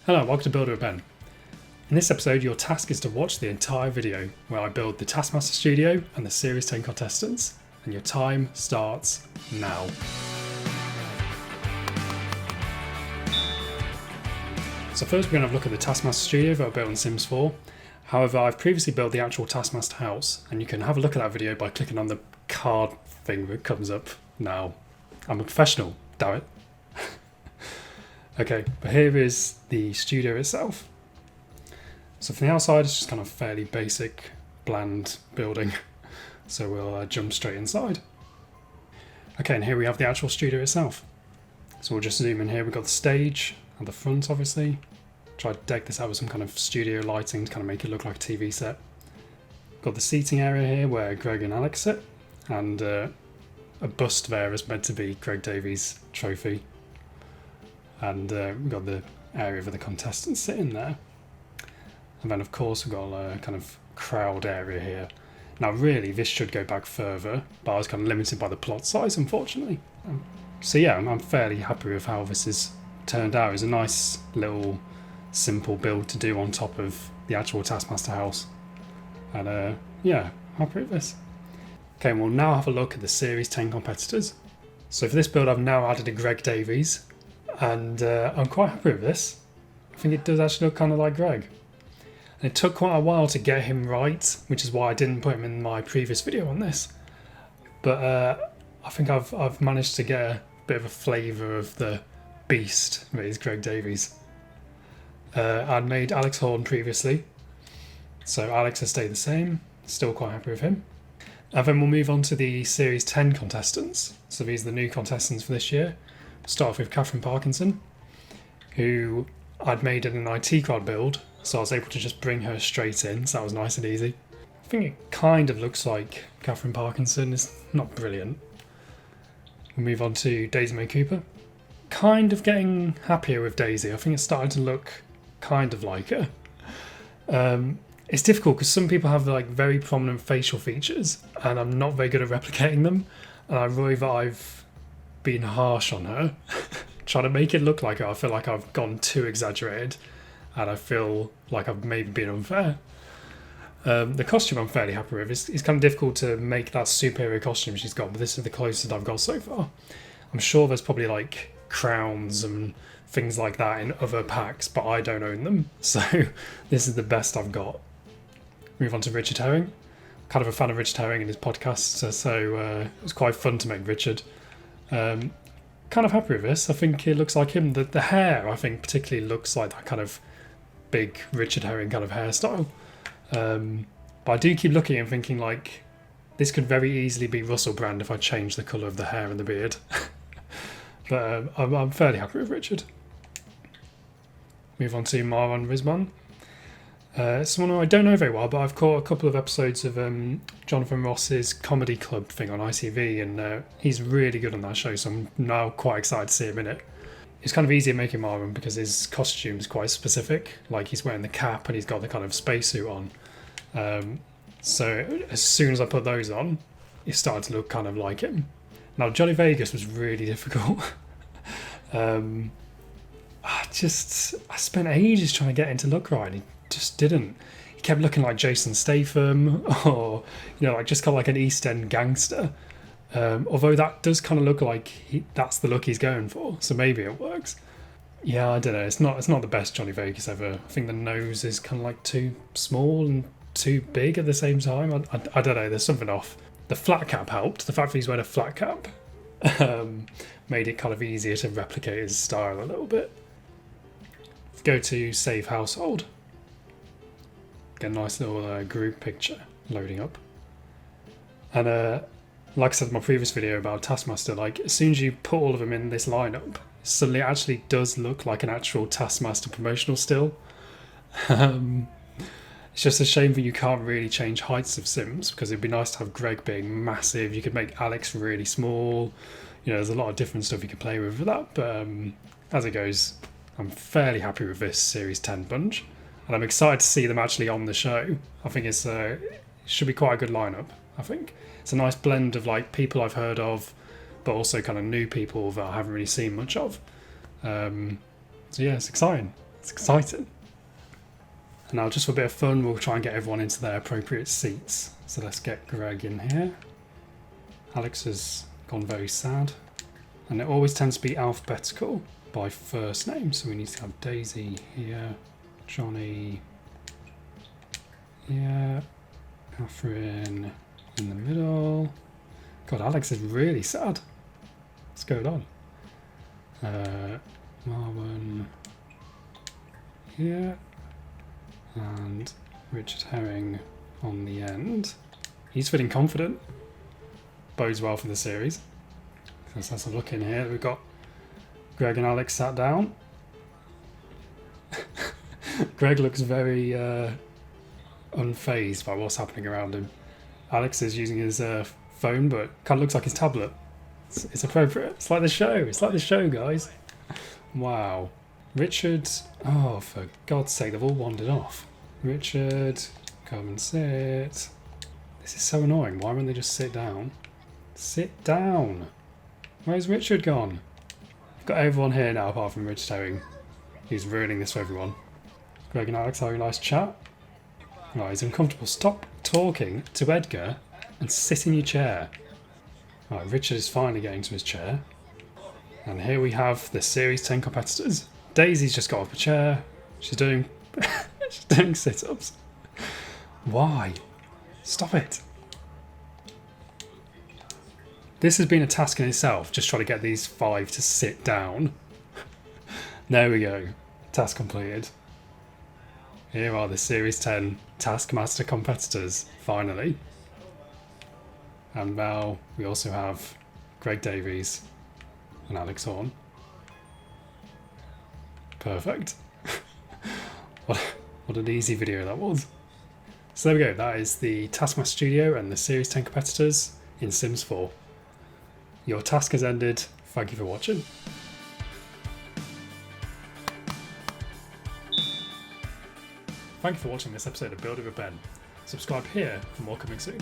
Hello, welcome to Builder with Ben. In this episode, your task is to watch the entire video where I build the Taskmaster studio and the Series 10 contestants, and your time starts now. So first we're going to have a look at the Taskmaster studio that I built in Sims 4. However, I've previously built the actual Taskmaster house, and you can have a look at that video by clicking on the card thing that comes up now. I'm a professional, damn it. Okay, but here is the studio itself. So from the outside, it's just kind of fairly basic, bland building. So we'll jump straight inside. Okay, and here we have the actual studio itself. So we'll just zoom in here. We've got the stage at the front, obviously. Try to deck this out with some kind of studio lighting to kind of make it look like a TV set. Got the seating area here where Greg and Alex sit. And a bust there is meant to be Greg Davies' trophy. And we've got the area for the contestants sitting there. And then of course we've got a kind of crowd area here. Now really this should go back further, but I was kind of limited by the plot size, unfortunately. So yeah, I'm fairly happy with how this has turned out. It's a nice little simple build to do on top of the actual Taskmaster house. And yeah, happy with this. Okay, we'll now have a look at the Series 10 competitors. So for this build I've now added a Greg Davies. And I'm quite happy with this. I think it does actually look kind of like Greg. And it took quite a while to get him right, which is why I didn't put him in my previous video on this. But I think I've managed to get a bit of a flavour of the beast that is Greg Davies. I'd made Alex Horne previously, so Alex has stayed the same. Still quite happy with him. And then we'll move on to the Series 10 contestants. So these are the new contestants for this year. Start off with Katherine Parkinson, who I'd made in an IT crowd build, so I was able to just bring her straight in, so that was nice and easy. I think it kind of looks like Katherine Parkinson. It's not brilliant. We'll move on to Daisy May Cooper. Kind of getting happier with Daisy. I think it's starting to look kind of like her. It's difficult because some people have like very prominent facial features, and I'm not very good at replicating them, and I worry that I've been harsh on her, trying to make it look like her. I feel like I've gone too exaggerated, and I feel like I've maybe been unfair. The costume I'm fairly happy with. It's kind of difficult to make that superhero costume she's got, but this is the closest I've got so far. I'm sure there's probably like crowns and things like that in other packs, but I don't own them, so this is the best I've got. Move on to Richard Herring. Kind of a fan of Richard Herring and his podcast, so it was quite fun to make Richard. Kind of happy with this. I think it looks like him. The hair, I think, particularly looks like that kind of big Richard Herring kind of hairstyle. But I do keep looking and thinking like this could very easily be Russell Brand if I change the colour of the hair and the beard. But I'm fairly happy with Richard. Move on to Mawaan Rizman. Someone who I don't know very well, but I've caught a couple of episodes of Jonathan Ross's comedy club thing on ITV, and he's really good on that show, so I'm now quite excited to see him in it. It's kind of easier making Marvin because his costume's quite specific, like he's wearing the cap and he's got the kind of spacesuit on. So as soon as I put those on, it started to look kind of like him. Now Johnny Vegas was really difficult. I spent ages trying to get him to look right, and he just didn't. He kept looking like Jason Statham, or like just kind of like an East End gangster. Although that does kind of look like that's the look he's going for, so maybe it works. Yeah, I don't know. It's not the best Johnny Vegas ever. I think the nose is kind of like too small and too big at the same time. I don't know. There's something off. The flat cap helped. The fact that he's wearing a flat cap made it kind of easier to replicate his style a little bit. Go to Save Household. Get a nice little group picture loading up. And like I said in my previous video about Taskmaster, like as soon as you put all of them in this lineup, suddenly it actually does look like an actual Taskmaster promotional still. It's just a shame that you can't really change heights of Sims, because it'd be nice to have Greg being massive. You could make Alex really small. There's a lot of different stuff you can play with that, but as it goes, I'm fairly happy with this Series 10 bunch. And I'm excited to see them actually on the show. I think it should be quite a good lineup, I think. It's a nice blend of like people I've heard of, but also kind of new people that I haven't really seen much of. So yeah, it's exciting. It's exciting. And now just for a bit of fun, we'll try and get everyone into their appropriate seats. So let's get Greg in here. Alex has gone very sad. And it always tends to be alphabetical by first name. So we need to have Daisy here, Johnny here, Katherine in the middle. God, Alex is really sad. What's going on? Marvin here. And Richard Herring on the end. He's feeling confident. Bodes well for the series. Let's have a look in here. We've got Greg and Alex sat down. Greg looks very unfazed by what's happening around him. Alex is using his phone, but kind of looks like his tablet. It's appropriate. It's like the show. It's like the show, guys. Wow. Richard, oh, for God's sake, they've all wandered off. Richard, come and sit. This is so annoying. Why won't they just sit down? Sit down. Where's Richard gone? I've got everyone here now apart from Richard Herring. He's ruining this for everyone. Greg and Alex having a nice chat. Right, he's uncomfortable. Stop talking to Edgar and sit in your chair. Right, Richard is finally getting to his chair. And here we have the Series 10 competitors. Daisy's just got off a chair. She's doing she's doing sit-ups. Why? Stop it. This has been a task in itself, just trying to get these 5 to sit down. There we go. Task completed. Here are the Series 10 Taskmaster competitors, finally. And now we also have Greg Davies and Alex Horne. Perfect. What an easy video that was. So there we go, that is the Taskmaster Studio and the Series 10 competitors in Sims 4. Your task has ended. Thank you for watching. Thank you for watching this episode of Building with Ben. Subscribe here for more coming soon.